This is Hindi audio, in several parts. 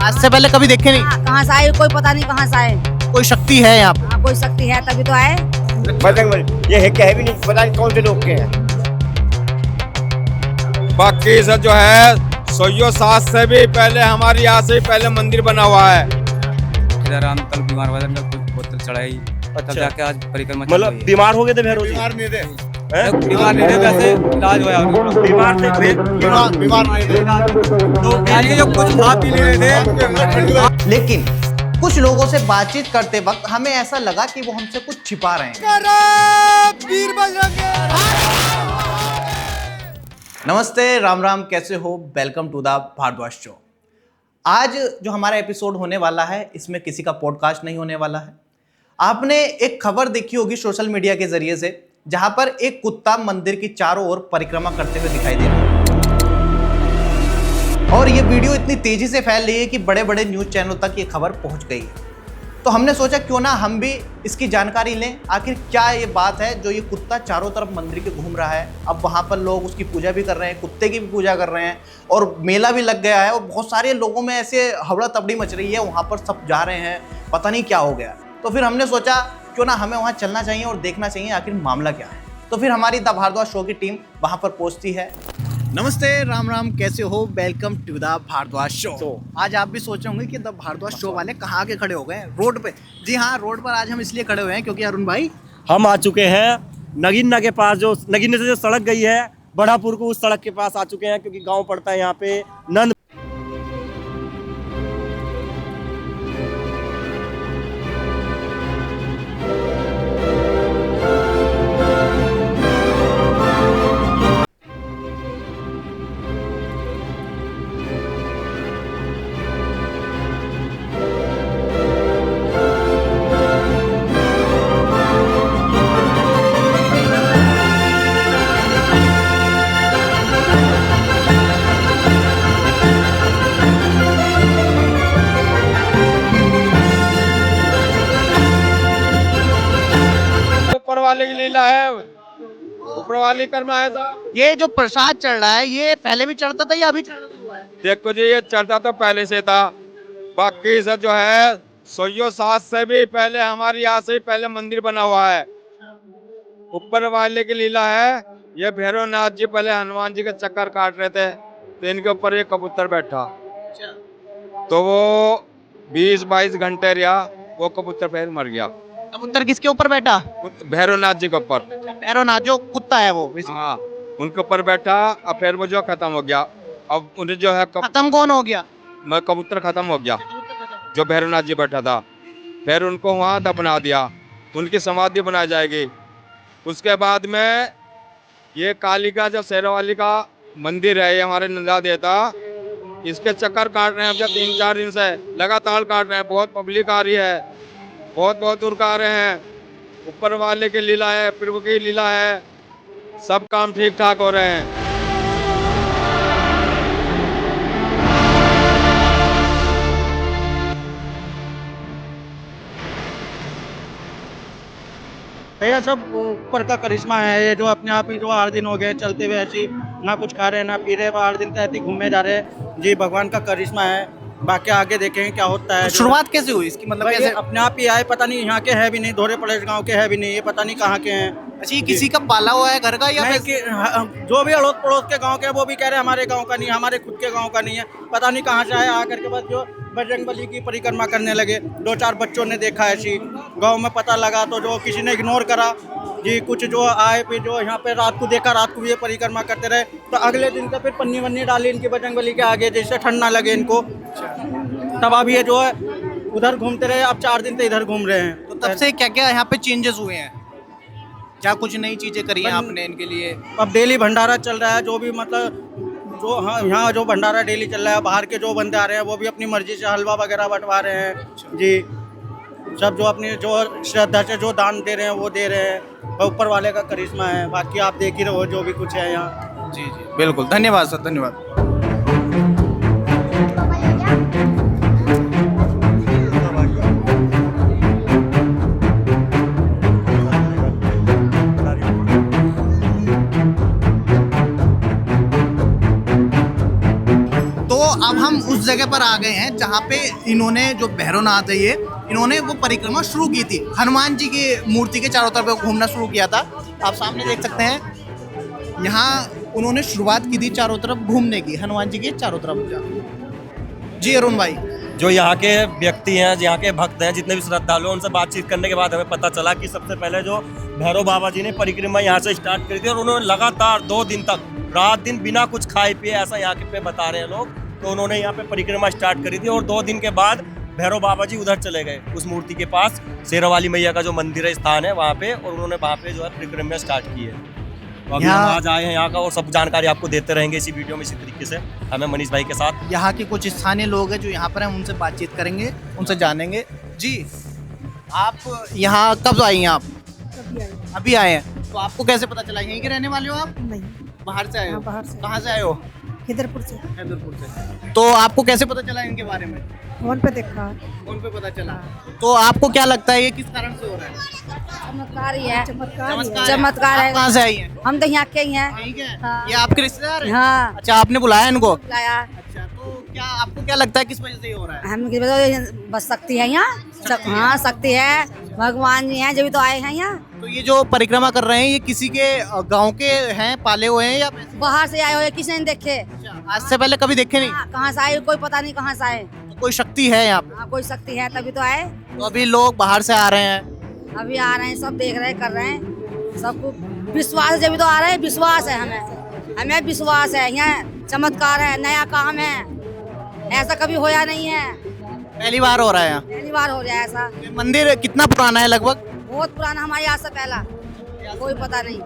आज से पहले कभी देखे नहीं? कहाँ से आए कोई पता नहीं, कहाँ से आए। कोई शक्ति है यहाँ पे? कोई शक्ति है तभी तो आए। बजरंगबली ये है क्या है भी नहीं पता नहीं कौन से लोग के हैं। बाकी सब जो है 107 से भी पहले हमारे यहाँ से पहले मंदिर बना हुआ है। इधर हम कल बीमार हुआ था, कुछ बोतल चढ़ाई तब जाके आज परिक्रमा चल मतलब रही है। बीमार हो गए थे भैरव जी? बीमार नहीं थे, बीमार नहीं थे, वैसे इलाज हुआ है। बीमार थे बीमार नहीं थे तो ये जो कुछ खा पी ले रहे थे। लेकिन कुछ लोगों से बातचीत करते वक्त हमें ऐसा लगा कि वो हमसे कुछ छिपा रहे हैं। नमस्ते, राम राम, कैसे हो? Welcome to the Bharadwaj show. आज जो हमारा एपिसोड होने वाला है इसमें किसी का पॉडकास्ट नहीं होने वाला है। आपने एक खबर देखी होगी सोशल मीडिया के जरिए से, जहां पर एक कुत्ता मंदिर की चारों ओर परिक्रमा करते हुए दिखाई दे रहा है और ये वीडियो इतनी तेजी से फैल रही है कि बड़े बड़े न्यूज़ चैनलों तक ये खबर पहुंच गई है। तो हमने सोचा क्यों ना हम भी इसकी जानकारी लें, आखिर क्या ये बात है जो ये कुत्ता चारों तरफ मंदिर के घूम रहा है। अब वहाँ पर लोग उसकी पूजा भी कर रहे हैं, कुत्ते की भी पूजा कर रहे हैं और मेला भी लग गया है और बहुत सारे लोगों में ऐसे हवड़ा तबड़ी मच रही है, वहाँ पर सब जा रहे हैं, पता नहीं क्या हो गया। तो फिर हमने सोचा क्यों ना हमें वहाँ चलना चाहिए और देखना चाहिए आखिर मामला क्या है। तो फिर हमारी द भारद्वाज शो की टीम वहाँ पर पहुँचती है। नमस्ते, राम राम, कैसे हो? Welcome to the Bharadwaj show. आज आप भी सोच रहे होंगे कि द भारद्वाज शो वाले कहाँ आके खड़े हो गए हैं? रोड पे। जी हाँ, रोड पर आज हम इसलिए खड़े हुए हैं क्योंकि अरुण भाई हम आ चुके हैं नगीना के पास, जो नगीना से जो सड़क गई है बढ़ापुर को, उस सड़क के पास आ चुके हैं क्योंकि गांव पड़ता है यहाँ पे नंद। ऊपर वाले की लीला है, ऊपर वाली कर्म आया था। ये जो प्रसाद चढ़ रहा है ये पहले भी चढ़ता था या अभी चढ़ रहा है? देखो जी, ये चढ़ता तो पहले से था। बाकी सब जो है 107 से भी पहले हमारे यहाँ से पहले मंदिर बना हुआ है। ऊपर वाले की लीला है, ये भैरव नाथ जी पहले हनुमान जी के चक्कर काट रहे थे तो इनके ऊपर ये कबूतर बैठा, तो वो 20-22 घंटे रहा, वो कबूतर फिर मर गया। कबूतर किसके ऊपर बैठा? भैरव नाथ जी के ऊपर। पैरोनाथ जो कुत्ता है वो हाँ, उनके ऊपर बैठा, अब फिर वो जो खत्म हो गया। अब उन्हें जो है खत्म कौन हो गया? कबूतर खत्म हो गया, जो भैरवनाथ जी बैठा था। फिर उनको वहाँ दफना दिया, उनकी समाधि बनाई जाएगी। उसके बाद में ये कालिका जो शेरावाली का मंदिर है, ये हमारे नंदा देता, इसके चक्कर काट रहे हैं अब 3-4 दिन से लगातार काट रहे हैं। बहुत पब्लिक आ रही है, बहुत दूर का आ रहे हैं। ऊपर वाले की लीला है, प्रभु की लीला है, सब काम ठीक ठाक हो रहे हैं। ये सब ऊपर का करिश्मा है। ये जो अपने आप ही जो 8 दिन हो गए चलते हुए, ऐसी ना कुछ खा रहे ना पी रहे, 8 दिन तक ऐसे घूमे जा रहे हैं। जी, भगवान का करिश्मा है, बाकी आगे देखेंगे क्या होता है। शुरुआत कैसे हुई इसकी? मतलब भाई ये कैसे? अपने आप ही आए, पता नहीं यहाँ के है भी नहीं, धोरे पड़ेश गांव के है भी नहीं, ये पता नहीं कहाँ के हैं। अच्छा, ये किसी का पाला हुआ है घर का या नहीं फिर? कि जो भी अड़ोस पड़ोस के गांव के हैं, वो भी कह रहे हैं हमारे गांव का नहीं, हमारे खुद के गांव का नहीं है। पता नहीं कहाँ से आए, आकर के बस जो बजरंगबली की परिक्रमा करने लगे। 2-4 बच्चों ने देखा ऐसी, गांव में पता लगा तो जो किसी ने इग्नोर करा जी। कुछ जो आए फिर जो यहाँ पे रात को देखा, रात को भी ये परिक्रमा करते रहे, तो अगले दिन से फिर पन्नी वन्नी डाली इनकी बजरंगबली के आगे, जैसे ठंड ना लगे इनको। तब अब ये जो है उधर घूमते रहे, अब 4 दिन से इधर घूम रहे हैं। तो तब से क्या क्या यहाँ पे चेंजेस हुए हैं? क्या कुछ नई चीजें करी हैं आपने इनके लिए? अब डेली भंडारा चल रहा है, जो भी मतलब जो हाँ यहाँ जो भंडारा डेली चल रहा है। बाहर के जो बंदे आ रहे हैं वो भी अपनी मर्जी से हलवा वगैरह बंटवा रहे हैं जी। सब जो अपनी जो श्रद्धा से जो दान दे रहे हैं वो दे रहे हैं। ऊपर वाले का करिश्मा है, बाकी आप देख ही रहे हो जो भी कुछ है यहाँ। जी जी बिल्कुल, धन्यवाद सर, धन्यवाद। अब हम उस जगह पर आ गए हैं जहाँ पे इन्होंने जो भैरवनाथ है ये इन्होंने वो परिक्रमा शुरू की थी। हनुमान जी की मूर्ति के चारों तरफ घूमना शुरू किया था। आप सामने देख सकते हैं यहाँ उन्होंने शुरुआत की थी चारों तरफ घूमने की, हनुमान जी के चारों तरफ। जी अरुण भाई, जो यहाँ के व्यक्ति हैं, यहाँ के भक्त हैं, जितने भी श्रद्धालु हैं, उनसे बातचीत करने के बाद हमें पता चला कि सबसे पहले जो भैरव बाबा जी ने परिक्रमा यहाँ से स्टार्ट करी थी और उन्होंने लगातार 2 दिन तक रात दिन बिना कुछ खाए पिए, ऐसा यहाँ के पे बता रहे हैं लोग, तो उन्होंने यहाँ पे परिक्रमा स्टार्ट करी थी। और 2 दिन के बाद भैरव बाबा जी उधर चले गए उस मूर्ति के पास, शेरावाली मैया का जो मंदिर है, स्थान है वहाँ पे, और उन्होंने वहाँ पे जो है परिक्रमा स्टार्ट की है। तो अभी हम आज आए हैं यहाँ का और सब जानकारी आपको देते रहेंगे इसी वीडियो में इसी तरीके से, हमें मनीष भाई के साथ। यहाँ के कुछ स्थानीय लोग हैं जो यहाँ पर हैं, उनसे बातचीत करेंगे, उनसे जानेंगे। जी आप यहाँ कब आए हैं? आप अभी आए हैं, तो आपको कैसे पता चला? यहीं के रहने वाले हो आप? नहीं, बाहर से आए हो? बाहर से। कहाँ से आए हो? हैदरपुर से। हैदरपुर से। तो आपको कैसे पता चला इनके बारे में? फोन पे देखा। फोन पे पता चला। तो आपको क्या लगता है ये किस कारण से हो रहा है? चमत्कार ही है। चमत्कार है। है। कहाँ से आई हैं? हम तो यहाँ के ही हैं। यहीं के हैं? हाँ। ये आपके रिश्तेदार हैं? हाँ। अच्छा, आपने बुलाया इनको? लाया अच्छा, तो क्या आपको क्या लगता है किस वजह से ये हो रहा है? हम बस सकती है यहाँ। हाँ, शक्ति है, भगवान जी हैं, जब तो आए हैं यहाँ। तो ये जो परिक्रमा कर रहे हैं ये किसी के गांव के हैं, पाले हुए हैं या वैसे? बाहर से आए हुए, किसी ने देखे? आज से पहले कभी देखे नहीं? कहाँ से आए कोई पता नहीं, कहाँ से आए। तो कोई शक्ति है यहाँ पे? हाँ, कोई शक्ति है तभी तो आए। तो अभी लोग बाहर से आ रहे हैं, अभी आ रहे हैं, सब देख रहे हैं, कर रहे हैं, सबको विश्वास है, जब तो आ रहे हैं। विश्वास है हमें विश्वास है। यहाँ चमत्कार है, नया काम है, ऐसा कभी होया नहीं है, पहली बार हो रहा है यहाँ। पहली बार हो रहा है ऐसा। ये मंदिर कितना पुराना है लगभग? बहुत पुराना, हमारे यहाँ से पहला, कोई पता नहीं।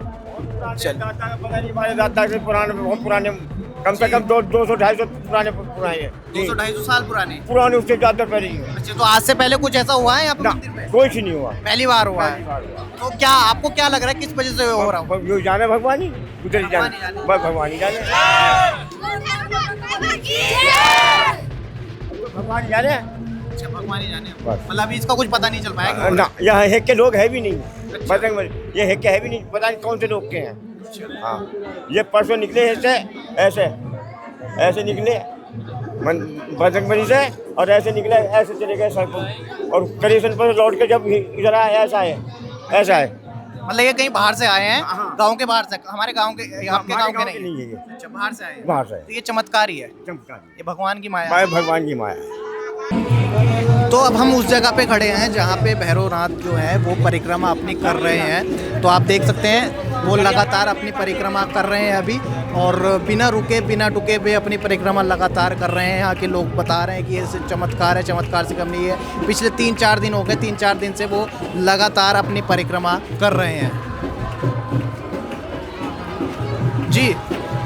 हमारे दादा के पुराने, बहुत पुराने, कम से कम 200-250 पुराने 200-250 साल पुराने उससे ज्यादा पहले। अच्छा, तो आज से पहले कुछ ऐसा हुआ है यहाँ पे मंदिर में? कोई नहीं हुआ, पहली बार हुआ है। तो क्या आपको क्या लग रहा है किस वजह से हो रहा है? जो जाने भगवान ही, उधर ही जाने, बस भगवान ही जाने, भगवान ही जाने। अच्छा, भगवान ही जाने। बस। मतलब अभी इसका कुछ पता नहीं चल पाया कि हो रहा ना, यहाँ हेक के लोग है भी नहीं, बजरंगबली ये हेक के है भी नहीं, पता नहीं कौन से लोग के हैं। हाँ, ये परसों निकले ऐसे निकले बजरंगबली से, और ऐसे निकले, ऐसे चले गए सड़कों, और करीशन पर लौट के जब इधर आए ऐसा है। मतलब ये कहीं बाहर से आए हैं? गांव के बाहर से? हमारे गांव के, आपके गांव के नहीं? नहीं है ये, अच्छा, बाहर से आए हैं। बाहर से। तो ये चमत्कार ही है, चमत्कार, ये भगवान की माया है। भगवान की माया। तो अब हम उस जगह पे खड़े हैं जहाँ पे भैरवनाथ जो है वो परिक्रमा अपनी कर रहे हैं। तो आप देख सकते हैं वो लगातार अपनी परिक्रमा कर रहे हैं अभी, और बिना रुके बिना टुके हुए अपनी परिक्रमा लगातार कर रहे हैं। यहाँ के लोग बता रहे हैं कि ये चमत्कार है, चमत्कार से कम नहीं है। पिछले 3-4 दिन हो गए, 3-4 दिन से वो लगातार अपनी परिक्रमा कर रहे हैं। जी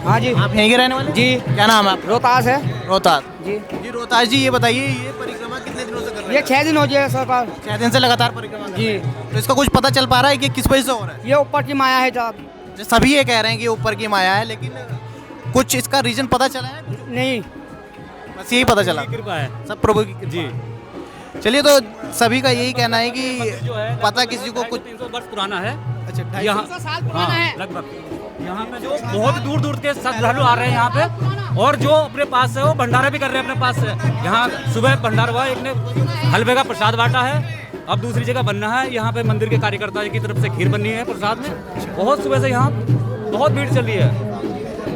हाँ जी, आप यहीं के रहने वाले? जी। क्या नाम है आपका? रोहतास है रोहतास। जी। जी रोहतास जी, ये बताइए ये परिक्रमा कितने दिनों से कर रहे हैं? ये 6 दिन हो गए सरकार। 6 दिन से लगातार परिक्रमा कर जी। रहे हैं। तो इसका कुछ पता चल पा रहा है कि किस वजह से हो रहा है? ये ऊपर की माया है साहब। जो सभी ये कह रहे हैं कि ऊपर की माया है, लेकिन कुछ इसका रीजन पता चला है? नहीं, बस यही पता चला, कृपा है सब प्रभु की कृपा। जी। चलिए, तो सभी का यही कहना है कि पता किसी को कुछ। 300 वर्ष पुराना है अच्छा, 250 साल पुराना है लगभग। यहाँ पे जो बहुत दूर दूर के श्रद्धालु आ रहे हैं यहाँ पे, और जो अपने पास से वो भंडारा भी कर रहे हैं अपने पास से। यहाँ सुबह भंडारा हुआ, एक ने हलवे का प्रसाद बांटा है, अब दूसरी जगह बनना है। यहाँ पे मंदिर के कार्यकर्ता की तरफ से खीर बननी है प्रसाद में। बहुत सुबह से यहाँ बहुत भीड़ चल रही है,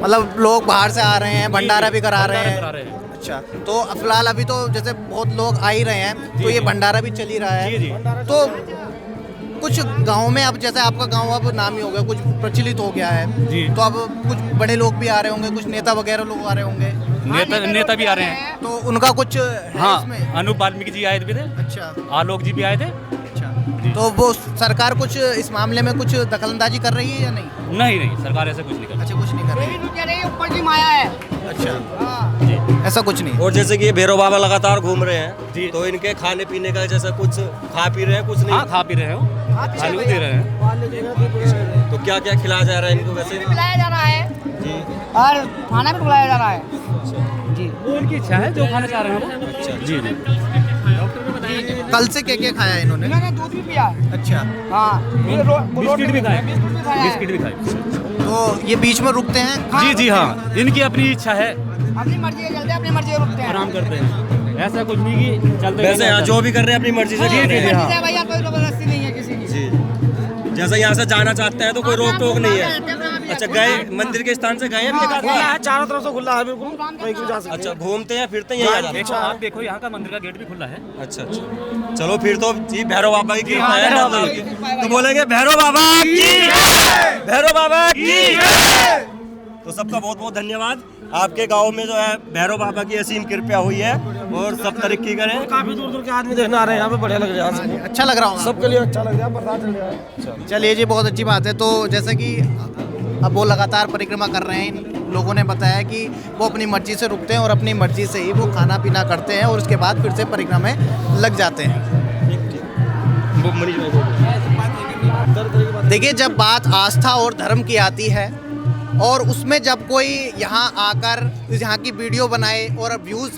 मतलब लोग बाहर से आ रहे हैं, भंडारा भी करा रहे करा हैं। रहे हैं। अच्छा, तो फिलहाल अभी तो जैसे बहुत लोग आ ही रहे हैं, तो ये भंडारा भी चल ही रहा है। जी, जी। तो कुछ गांव में अब जैसे आपका गांव अब नामी हो गया, कुछ प्रचलित हो गया है जी। तो अब कुछ बड़े लोग भी आ रहे होंगे, कुछ नेता वगैरह लोग आ रहे होंगे, नेता भी आ रहे हैं। तो उनका कुछ है हाँ, इसमें? अनूप वाल्मीकि जी आए थे, अच्छा, आलोक जी भी आए थे। अच्छा, तो वो सरकार कुछ इस मामले में कुछ दखलंदाजी कर रही है या नहीं? नहीं, सरकार ऐसा कुछ नहीं कर। अच्छा, कुछ नहीं कर रही। ऊपर की माया है। अच्छा, ऐसा कुछ नहीं। और जैसे कि ये भैरव बाबा लगातार घूम रहे हैं, जी। तो इनके खाने पीने का जैसा कुछ खा पी रहे हैं, कुछ नहीं? हाँ, खा पी रहे हो, खाने को दे रहे हैं। तो क्या क्या खिलाया जा रहा है इनको वैसे? बुलाया जा रहा है जी। और खाना भी बुलाया जा रहा है जी। वो उनकी इच्छा है, जो खाना चाह रहे हैं वो। अच्छा, जी जी। कल से क्या क्या खाया इन्होंने? दूध भी पिया। अच्छा, हाँ, बिस्किट भी खाए, बिस्कुट भी खाया है। बिस्किट भी खाए। तो ये बीच में रुकते हैं? जी जी हाँ, इनकी अपनी इच्छा है, अपनी मर्जी से चलते हैं, अपनी मर्जी से रुकते हैं। आराम करते हैं, ऐसा कुछ नहीं कि चलते वैसे यहाँ जो भी कर रहे हैं अपनी मर्जी से कर रहे हैं। मर्जी से भैया, कोई जबरदस्ती नहीं है किसी की। जी, जैसे यहाँ से जाना चाहते हैं तो कोई रोक टोक नहीं है। अच्छा, गए मंदिर के स्थान से गए हैं एक आदमी? चारों तरफ से खुला है बिल्कुल, कोई भी जा सकता है। अच्छा, घूमते हैं फिरते हैं यहीं आ जाते हैं? देखो, आप देखो यहाँ का मंदिर का गेट भी खुला है। अच्छा अच्छा, चलो फिर तो जी भैरव बाबा की कृपा है मतलब की। तो बोलेंगे भैरव बाबा की, भैरव बाबा की। तो सबका बहुत बहुत धन्यवाद। आपके गांव में जो है भैरव बाबा की असीम कृपा हुई है और सब तरक्की करें। काफी दूर दूर के आदमी देखने आ रहे हैं यहाँ पे, बढ़िया लग रहा है। अच्छा लग रहा होगा सबके लिए अच्छा लग रहा है, बरसात चल रहा है। चलिए जी, बहुत अच्छी बात है। तो जैसे कि अब वो लगातार परिक्रमा कर रहे हैं, इन लोगों ने बताया कि वो अपनी मर्जी से रुकते हैं और अपनी मर्जी से ही वो खाना पीना करते हैं और उसके बाद फिर से परिक्रमा में लग जाते हैं। देखिए, जब बात आस्था और धर्म की आती है और उसमें जब कोई यहाँ आकर यहाँ की वीडियो बनाए और व्यूज़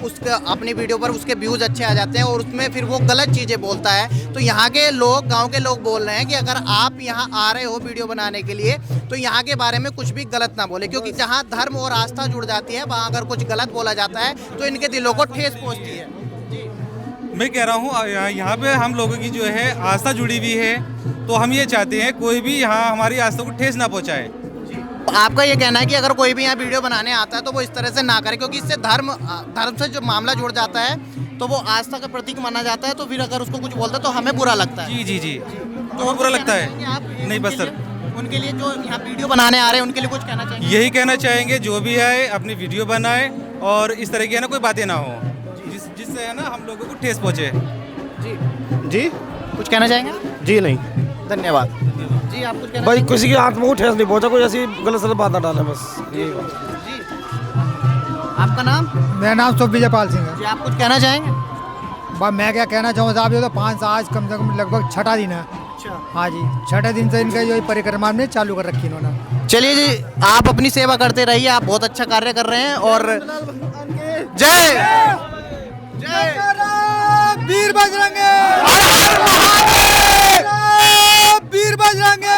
उसका अपनी वीडियो पर उसके व्यूज़ अच्छे आ जाते हैं और उसमें फिर वो गलत चीज़ें बोलता है, तो यहाँ के लोग, गांव के लोग बोल रहे हैं कि अगर आप यहाँ आ रहे हो वीडियो बनाने के लिए तो यहाँ के बारे में कुछ भी गलत ना बोले, क्योंकि जहाँ धर्म और आस्था जुड़ जाती है वहाँ अगर कुछ गलत बोला जाता है तो इनके दिलों को ठेस पहुँचती है। मैं कह रहा हूँ यहाँ पे हम लोगों की जो है आस्था जुड़ी हुई है, तो हम ये चाहते हैं कोई भी यहाँ हमारी आस्था को ठेस ना पहुँचाए। आपका ये कहना है कि अगर कोई भी यहाँ वीडियो बनाने आता है तो वो इस तरह से ना करे, क्योंकि इससे धर्म से जो मामला जुड़ जाता है तो वो आस्था का प्रतीक माना जाता है, तो फिर अगर उसको कुछ बोलता है तो हमें बुरा लगता है। जी जी जी, तो बुरा लगता है। नहीं बस सर, उनके लिए जो यहाँ वीडियो बनाने आ रहे हैं उनके लिए कुछ कहना चाहिए? यही कहना चाहेंगे, जो भी आए अपनी वीडियो बनाए और इस तरह की है ना कोई बातें ना हो जिससे है ना हम लोगों को ठेस पहुँचे। जी कुछ कहना चाहेंगे? जी नहीं, धन्यवाद जी। आप कुछ कहना भाई किसी की आत्मा को ठेस नहीं पहुंचा, कोई ऐसी गलत सलत बात ना डाले बस। जी, आपका नाम? मेरा नाम विजयपाल सिंह है जी। आप कुछ कहना चाहेंगे? बस मैं क्या कहना चाहूँ साहब, ये तो 5 आज कम से कम लगभग 6ठा दिन है। अच्छा, हाँ जी, 6ठे दिन से इनका जो परिक्रमा में चालू कर रखी इन्होंने। चलिए जी, आप अपनी सेवा करते रहिए, आप बहुत अच्छा कार्य कर रहे हैं। और जय जय वीर बजरंगे, वीर बजरंगे,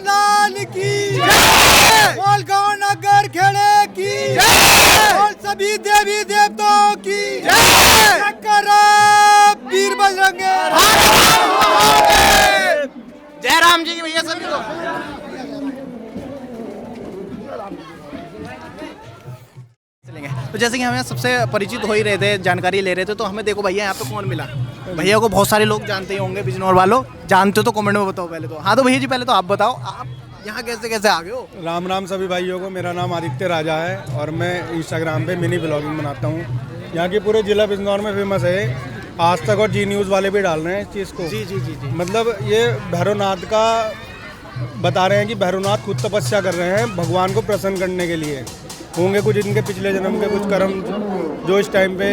लाल की बोल, गाँव नगर खेड़े की और सभी देवी देवताओं की वीर बजरंगे। जय राम जी की भैया सभी को। तो जैसे कि हम यहाँ सबसे परिचित हो ही रहे थे, जानकारी ले रहे थे, तो हमें देखो भैया यहाँ पे कौन मिला। भैया को बहुत सारे लोग जानते ही होंगे, बिजनौर वालों जानते हो तो कमेंट में बताओ पहले तो। हाँ तो भैया जी, पहले तो आप बताओ, आप यहाँ कैसे कैसे आ गए हो? राम राम सभी भाइयों को। मेरा नाम आदित्य राजा है और मैं इंस्टाग्राम पे मिनी ब्लॉगिंग बनाता हूँ। यहाँ की पूरे जिला बिजनौर में फेमस है। आज तक और जी न्यूज़ वाले भी डाल रहे हैं इस चीज़ को। जी जी जी जी। मतलब ये भैरवनाथ का बता रहे हैं कि भैरवनाथ खुद तपस्या कर रहे हैं भगवान को प्रसन्न करने के लिए। होंगे कुछ इनके पिछले जन्म के कुछ कर्म जो इस टाइम पे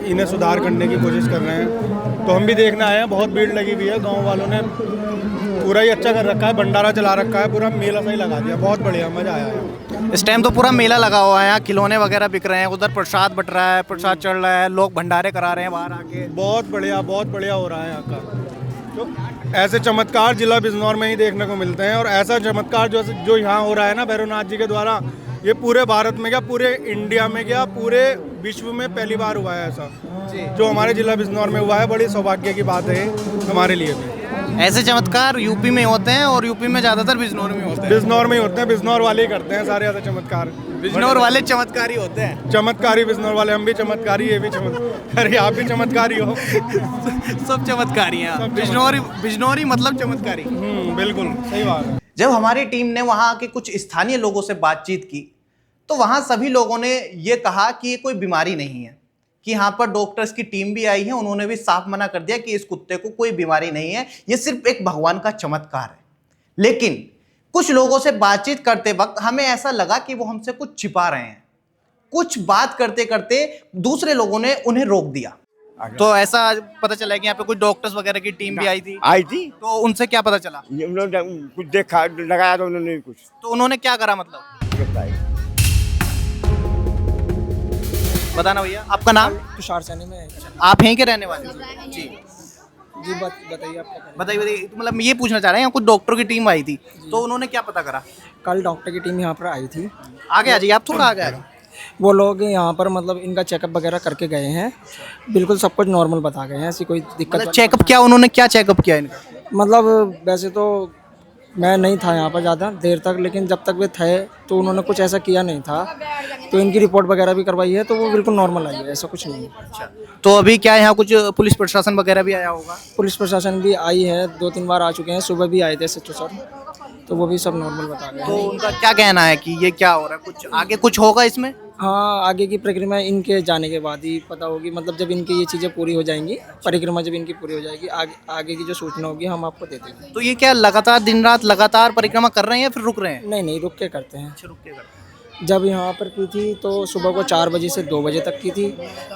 इन्हें सुधार करने की कोशिश कर रहे हैं। तो हम भी देखने आए हैं, बहुत भीड़ लगी हुई है। गांव वालों ने पूरा ही अच्छा कर रखा है, भंडारा चला रखा है, पूरा मेला सही लगा दिया। बहुत बढ़िया, मज़ा आया है। इस टाइम तो पूरा मेला लगा हुआ है, यहाँ खिलौने वगैरह बिक रहे हैं, उधर प्रसाद बट रहा है, प्रसाद चढ़ रहा है, लोग भंडारे करा रहे हैं बाहर आके। बहुत बढ़िया हो रहा है यहाँ का। तो ऐसे चमत्कार जिला बिजनौर में ही देखने को मिलते हैं। और ऐसा चमत्कार जो यहाँ हो रहा है ना भैरवनाथ जी के द्वारा, ये पूरे भारत में क्या, पूरे इंडिया में क्या, पूरे विश्व में पहली बार हुआ है ऐसा जो हमारे जिला बिजनौर में हुआ है। बड़ी सौभाग्य की बात है हमारे लिए भी। ऐसे चमत्कार यूपी में होते हैं और यूपी में ज़्यादातर बिजनौर में होते हैं। बिजनौर में ही होते हैं, बिजनौर वाले ही करते हैं सारे ऐसे चमत्कार। बिजनौर वाले चमत्कारी होते हैं। चमत्कारी बिजनौर वाले, हम भी चमत्कारी, ये भी चमत्कारी। अरे आप भी चमत्कारी हो। सब चमत्कारी हैं। बिजनौरी मतलब चमत्कारी। बिल्कुल सही बात है। जब हमारी टीम ने वहाँ के कुछ स्थानीय लोगों से बातचीत की तो वहाँ सभी लोगों ने ये कहा कि ये कोई बीमारी नहीं है, कि यहाँ पर डॉक्टर्स की टीम भी आई है, उन्होंने भी साफ मना कर दिया कि इस कुत्ते को कोई बीमारी नहीं है, ये सिर्फ एक भगवान का चमत्कार है। लेकिन कुछ लोगों से बातचीत करते वक्त हमें ऐसा लगा कि वो हमसे कुछ छिपा रहे हैं। कुछ बात करते करते दूसरे लोगों ने उन्हें रोक दिया। तो ऐसा पता चला कि यहाँ पे कुछ डॉक्टर्स वगैरह की टीम भी आई थी। तो उनसे क्या पता चला? उन्होंने कुछ देखा, लगाया तो उन्होंने कुछ। तो उन्होंने क्या करा मतलब? बताना भैया। आपका नाम? तुषार सैनी में। आप यहीं के रहने वाले? जी। जी बताइए आपका। बताइए, तो मतलब ये पूछना चाह रहे हैं, यहाँ कुछ डॉक्टरों की टीम आई थी, तो उन्होंने क्या पता करा? कल डॉक्टर की टीम यहाँ पर आई थी। आगे आ जाइए, आप थोड़ा आगे आ जाइए। वो लोग यहाँ पर मतलब इनका चेकअप वगैरह करके गए हैं, बिल्कुल सब कुछ नॉर्मल बता गए हैं, ऐसी कोई दिक्कत मतलब चेकअप क्या, उन्होंने क्या चेकअप किया इनका? मतलब वैसे तो मैं नहीं था यहाँ पर ज़्यादा देर तक, लेकिन जब तक वे थे तो उन्होंने कुछ ऐसा किया नहीं था, तो इनकी रिपोर्ट वगैरह भी करवाई है, तो वो बिल्कुल नॉर्मल आई है, ऐसा कुछ नहीं है। तो अभी क्या यहाँ कुछ पुलिस प्रशासन वगैरह भी आया होगा? पुलिस प्रशासन भी आई है, 2-3 बार आ चुके हैं, सुबह भी आए थे सचिव सर, तो वो भी सब नॉर्मल बता रहे तो हैं। उनका क्या कहना है कि ये क्या हो रहा है, कुछ आगे कुछ होगा इसमें? हाँ, आगे की प्रक्रिया इनके जाने के बाद ही पता होगी, मतलब जब इनकी ये चीज़ें पूरी हो जाएंगी, परिक्रमा जब इनकी पूरी हो जाएगी, आगे की जो सूचना होगी हम आपको दे देंगे। तो ये क्या लगातार दिन रात लगातार परिक्रमा कर रहे हैं या फिर रुक रहे हैं? नहीं, रुक के करते हैं। रुक के करते हैं। जब यहाँ पर की थी तो सुबह को 4 बजे से 2 बजे तक की थी,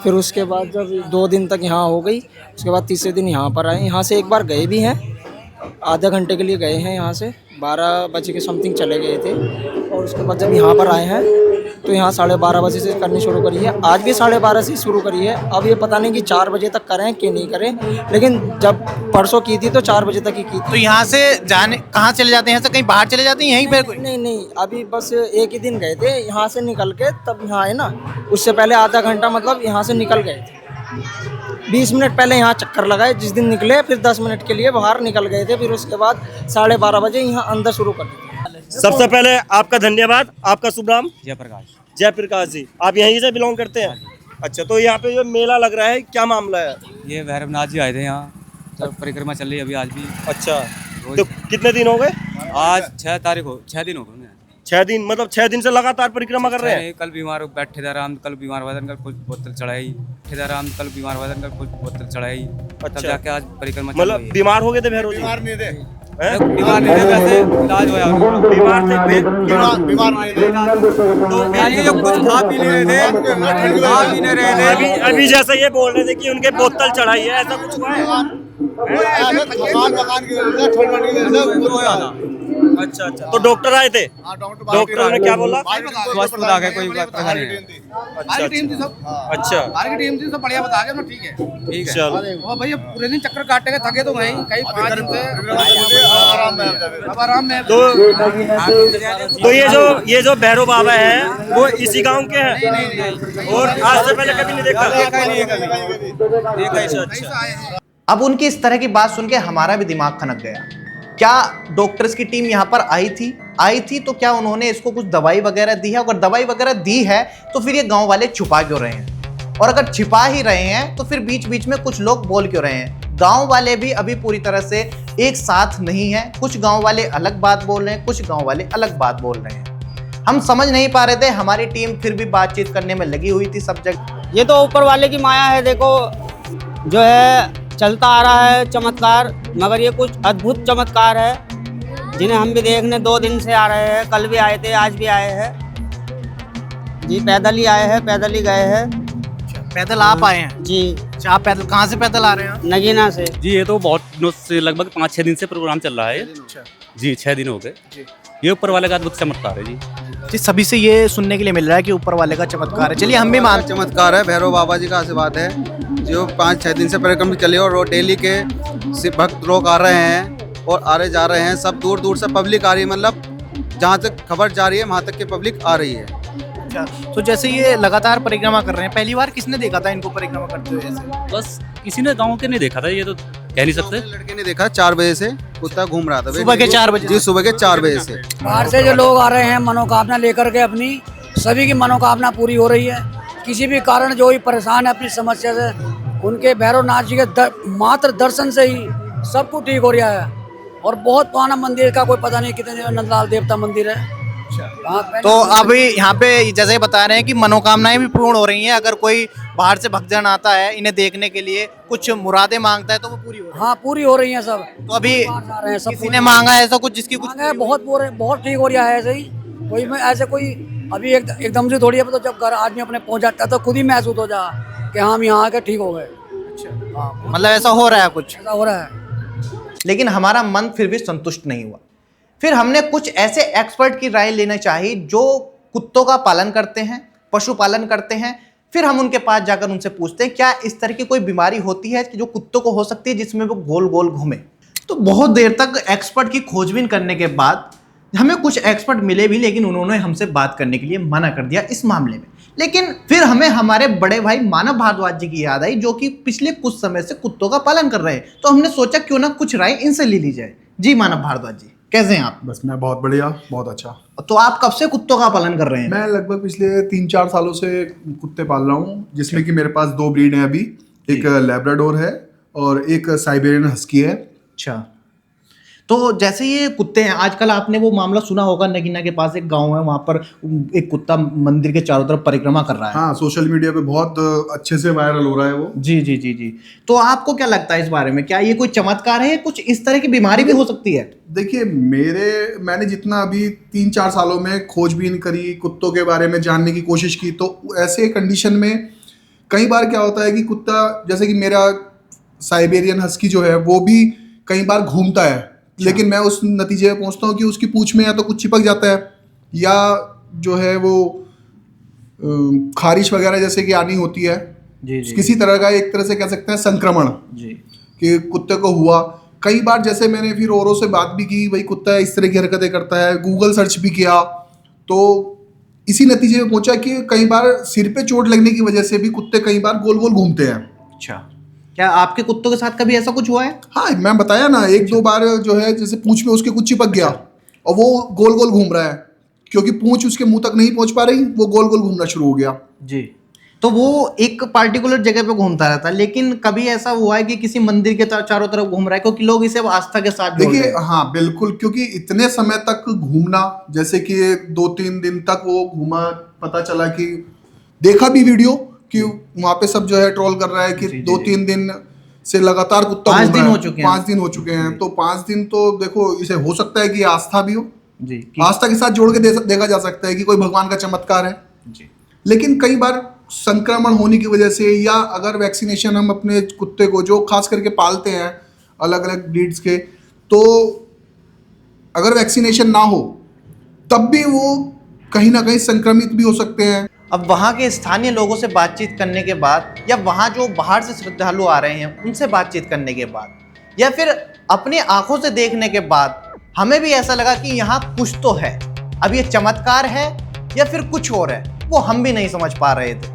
फिर उसके बाद जब 2 दिन तक यहाँ हो गई, उसके बाद तीसरे दिन यहाँ पर आए, यहाँ से एक बार गए भी हैं, आधा घंटे के लिए गए हैं, यहाँ से 12 बजे के समथिंग चले गए थे, और उसके बाद जब यहाँ पर आए हैं तो यहाँ 12:30 बजे से करनी शुरू करी है, आज भी 12:30 से शुरू करी है। अब ये पता नहीं कि 4 बजे तक करें कि नहीं करें, लेकिन जब परसों की थी तो 4 बजे तक ही की थी। तो यहाँ से जाने कहाँ चले जाते हैं? यहाँ से कहीं बाहर चले जाते हैं यहीं पे कोई? नहीं, अभी बस एक ही दिन गए थे यहाँ से निकल के, तब यहाँ आए ना, उससे पहले आधा घंटा मतलब यहाँ से निकल गए थे, 20 मिनट पहले यहाँ चक्कर लगाए जिस दिन निकले, फिर 10 मिनट के लिए बाहर निकल गए थे, फिर उसके बाद 12:30 बजे यहाँ अंदर शुरू कर दिया। सबसे पहले आपका धन्यवाद। आपका शुभ नाम? जयप्रकाश। जयप्रकाश जी, आप यहीं से बिलोंग करते हैं? अच्छा, तो यहाँ पे जो मेला लग रहा है, क्या मामला है? ये भैरवनाथ जी आए थे यहाँ, जब परिक्रमा चल रही है अभी आज भी। अच्छा, तो कितने दिन हो गए? आज 6 तारीख हो, 6 दिन हो गए। 6 दिन, मतलब 6 दिन से लगातार परिक्रमा कर रहे हैं? कल बीमार बैठे थे आराम, कल बीमार हुआ था, कुछ बोतल चढ़ाई, कल बीमार हुआ था, कुछ बोतल चढ़ाई, तब जाके आज परिक्रमा चल रही है। मतलब बीमार हो गए थे भैरव जी? बीमार नहीं थे, वैसे इलाज हुआ। बीमार थे? तो कुछ खा पी नहीं रहे थे, अभी जैसे ये बोल रहे थे कि उनके बोतल चढ़ाई है, ऐसा कुछ हुआ है? अच्छा, तो डॉक्टर आए थे? डॉक्टर ने क्या बोला? स्वस्थ बता गए, कोई पता नहीं है। अच्छा, टीम थी सब बढ़िया बता गए, ठीक है। चलो, भैया पूरे दिन चक्कर काटते गए, थके तो कहीं 5 दिन से अब आराम में। तो ये जो भैरव बाबा है वो इसी गांव के हैं और आज से पहले कभी नहीं देखा? अच्छा। अब उनकी इस तरह की बात सुन के हमारा भी दिमाग खनक गया। क्या डॉक्टर्स की टीम यहाँ पर आई थी तो क्या उन्होंने इसको कुछ दवाई वगैरह दी है? अगर दवाई वगैरह दी है तो फिर ये गांव वाले छुपा क्यों रहे हैं? और अगर छिपा ही रहे हैं तो फिर बीच बीच में कुछ लोग बोल क्यों रहे हैं? गांव वाले भी अभी पूरी तरह से एक साथ नहीं है। कुछ गांव वाले अलग बात बोल रहे हैं, कुछ गांव वाले अलग बात बोल रहे हैं। हम समझ नहीं पा रहे थे। हमारी टीम फिर भी बातचीत करने में लगी हुई थी सब जगह। ये तो ऊपर वाले की माया है, देखो जो है चलता आ रहा है चमत्कार, मगर ये कुछ अद्भुत चमत्कार है जिन्हें हम भी देखने 2 दिन से आ रहे हैं। कल भी आए थे, आज भी आए हैं जी, पैदल ही आए हैं, पैदल ही गए हैं। पैदल आप आए हैं जी? आप पैदल कहाँ से पैदल आ रहे हैं? नगीना से जी। ये तो बहुत दिनों से, लगभग 5-6 दिन से प्रोग्राम चल रहा है जी, 6 दिन हो गए। ये ऊपर वाले का अद्भुत चमत्कार है जी। सभी से ये सुनने के लिए मिल रहा है कि ऊपर वाले का चमत्कार है। चलिए हम भी मान चमत्कार है, भैरव बाबा जी का आशीर्वाद है जो 5-6 दिन से परिक्रमा चले और डेली के भक्त लोग आ रहे हैं और आ रहे जा रहे हैं। सब दूर दूर से पब्लिक आ रही है, मतलब जहाँ तक खबर जा रही है वहाँ तक की पब्लिक आ रही है। तो जैसे ये लगातार परिक्रमा कर रहे हैं, पहली बार किसने देखा था इनको परिक्रमा करते हुए ऐसे? बस किसी ने गांव के नहीं देखा था, ये तो कह नहीं सकते। लड़के ने देखा 4 बजे से कुत्ता घूम रहा था, सुबह के 4 बजे? जी, सुबह के 4 बजे से। बाहर से जो लोग आ रहे हैं मनोकामना लेकर के, अपनी सभी की मनोकामना पूरी हो रही है। किसी भी कारण जो भी परेशान है अपनी समस्या से, उनके भैरवनाथ जी के मात्र दर्शन से ही सब कुछ ठीक हो रहा है। और बहुत पुराना मंदिर का कोई पता नहीं कितने नंदलाल देवता मंदिर है। तो अभी यहाँ पे जैसे बता रहे हैं कि मनोकामनाएं भी पूर्ण हो रही हैं। अगर कोई बाहर से भक्तजन आता है इन्हें देखने के लिए, कुछ मुरादें मांगता है तो वो पूरी हो रही है। हाँ, पूरी हो रही हैं सब। तो अभी सब किसी ने मांगा है ऐसा कुछ जिसकी कुछ बहुत ठीक हो रहा है ऐसे ही। कोई में ऐसे कोई अभी एकदम से थोड़ी है, तो जब घर आदमी अपने पहुँच जाता है तो खुद ही महसूस हो जा कि हम यहाँ आके ठीक हो गए। मतलब ऐसा हो रहा है, कुछ ऐसा हो रहा है। लेकिन हमारा मन फिर भी संतुष्ट नहीं हुआ। फिर हमने कुछ ऐसे एक्सपर्ट की राय लेना चाहिए जो कुत्तों का पालन करते हैं, पशु पालन करते हैं। फिर हम उनके पास जाकर उनसे पूछते हैं क्या इस तरह की कोई बीमारी होती है कि जो कुत्तों को हो सकती है जिसमें वो गोल गोल घूमे। तो बहुत देर तक एक्सपर्ट की खोजबीन करने के बाद हमें कुछ एक्सपर्ट मिले भी, लेकिन उन्होंने हमसे बात करने के लिए मना कर दिया इस मामले में। लेकिन फिर हमें हमारे बड़े भाई मानव भारद्वाज जी की याद आई, जो कि पिछले कुछ समय से कुत्तों का पालन कर रहे हैं। तो हमने सोचा क्यों ना कुछ राय इनसे ले ली जाए। जी मानव भारद्वाज जी, कैसे हैं आप? बस मैं बहुत बढ़िया, बहुत अच्छा। तो आप कब से कुत्तों का पालन कर रहे हैं? मैं लगभग पिछले 3-4 सालों से कुत्ते पाल रहा हूँ, जिसमें कि मेरे पास 2 ब्रीड हैं अभी। एक लैब्राडोर है और एक साइबेरियन हस्की है। अच्छा, तो जैसे ये कुत्ते हैं, आजकल आपने वो मामला सुना होगा, नगीना के पास एक गांव है, वहां पर एक कुत्ता मंदिर के चारों तरफ परिक्रमा कर रहा है। हाँ, सोशल मीडिया पे बहुत अच्छे से वायरल हो रहा है वो। जी जी जी जी। तो आपको क्या लगता है इस बारे में, क्या ये कोई चमत्कार है, कुछ इस तरह की बीमारी भी हो सकती है? देखिए, मैंने जितना अभी 3-4 सालों में खोजबीन करी, कुत्तों के बारे में जानने की कोशिश की, तो ऐसे कंडीशन में कई बार क्या होता है कि कुत्ता, जैसे कि मेरा साइबेरियन हस्की जो है वो भी कई बार घूमता है, लेकिन मैं उस नतीजे में पहुंचता हूँ कि उसकी पूंछ में या तो कुछ चिपक जाता है या जो है वो खारिश वगैरह जैसे कि आनी होती है। जी जी। किसी तरह का एक तरह से कह सकते हैं संक्रमण जी कि कुत्ते को हुआ। कई बार जैसे मैंने फिर औरों से बात भी की, भाई कुत्ता इस तरह की हरकतें करता है, गूगल सर्च भी किया, तो इसी नतीजे में पहुंचा कि कई बार सिर पे चोट लगने की वजह से भी कुत्ते कई बार गोल गोल घूमते हैं। अच्छा, क्या आपके कुत्तों के साथ कभी ऐसा कुछ हुआ है? हाँ, मैं बताया ना, 1-2 बार जो है जैसे पूंछ में उसके कुछ चिपक गया और वो गोल गोल घूम रहा है, क्योंकि पूंछ उसके मुंह तक नहीं पहुंच पा रही, वो गोल गोल घूमना शुरू हो गया। जी, तो वो एक पार्टिकुलर जगह पे घूमता रहता है, लेकिन कभी ऐसा हुआ है कि किसी मंदिर के चारों तरफ घूम रहा है, क्योंकि लोग इसे आस्था के साथ जोड़ रहे हैं। देखिए, हाँ बिल्कुल, क्योंकि इतने समय तक घूमना, जैसे कि 2-3 दिन तक वो घूमा, पता चला कि देखा भी वीडियो कि वहां पे सब जो है ट्रोल कर रहा है कि 2-3 दिन से लगातार कुत्ता 5 दिन हो चुके हैं। 5 दिन हो चुके हैं, तो 5 दिन तो देखो, इसे हो सकता है कि आस्था भी हो जी, आस्था के साथ जोड़ के देखा जा सकता है कि कोई भगवान का चमत्कार है जी। लेकिन कई बार संक्रमण होने की वजह से, या अगर वैक्सीनेशन हम अपने कुत्ते को जो खास करके पालते हैं अलग अलग ब्रीड्स के, तो अगर वैक्सीनेशन ना हो तब भी वो कहीं ना कहीं संक्रमित भी हो सकते हैं। अब वहाँ के स्थानीय लोगों से बातचीत करने के बाद, या वहाँ जो बाहर से श्रद्धालु आ रहे हैं उनसे बातचीत करने के बाद, या फिर अपनी आंखों से देखने के बाद, हमें भी ऐसा लगा कि यहाँ कुछ तो है। अब ये चमत्कार है या फिर कुछ और है, वो हम भी नहीं समझ पा रहे थे।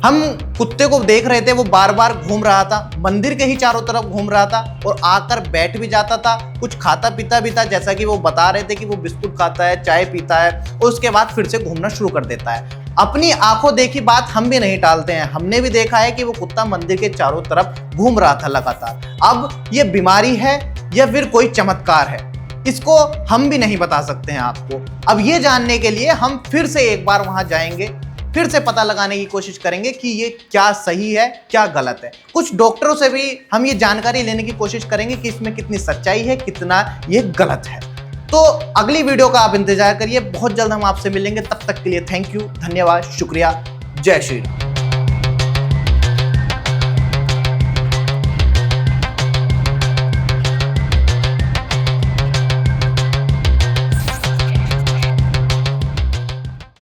हम कुत्ते को देख रहे थे, वो बार बार घूम रहा था, मंदिर के ही चारों तरफ घूम रहा था और आकर बैठ भी जाता था, कुछ खाता पीता भी था, जैसा कि वो बता रहे थे कि वो बिस्कुट खाता है, चाय पीता है और उसके बाद फिर से घूमना शुरू कर देता है। अपनी आंखों देखी बात हम भी नहीं टालते हैं, हमने भी देखा है कि वो कुत्ता मंदिर के चारों तरफ घूम रहा था लगातार। अब ये बीमारी है या फिर कोई चमत्कार है, इसको हम भी नहीं बता सकते हैं आपको। अब ये जानने के लिए हम फिर से एक बार वहां जाएंगे, फिर से पता लगाने की कोशिश करेंगे कि ये क्या सही है क्या गलत है। कुछ डॉक्टरों से भी हम ये जानकारी लेने की कोशिश करेंगे कि इसमें कितनी सच्चाई है, कितना ये गलत है। तो अगली वीडियो का आप इंतजार करिए, बहुत जल्द हम आपसे मिलेंगे। तब तक के लिए थैंक यू, धन्यवाद, शुक्रिया, जय श्री राम।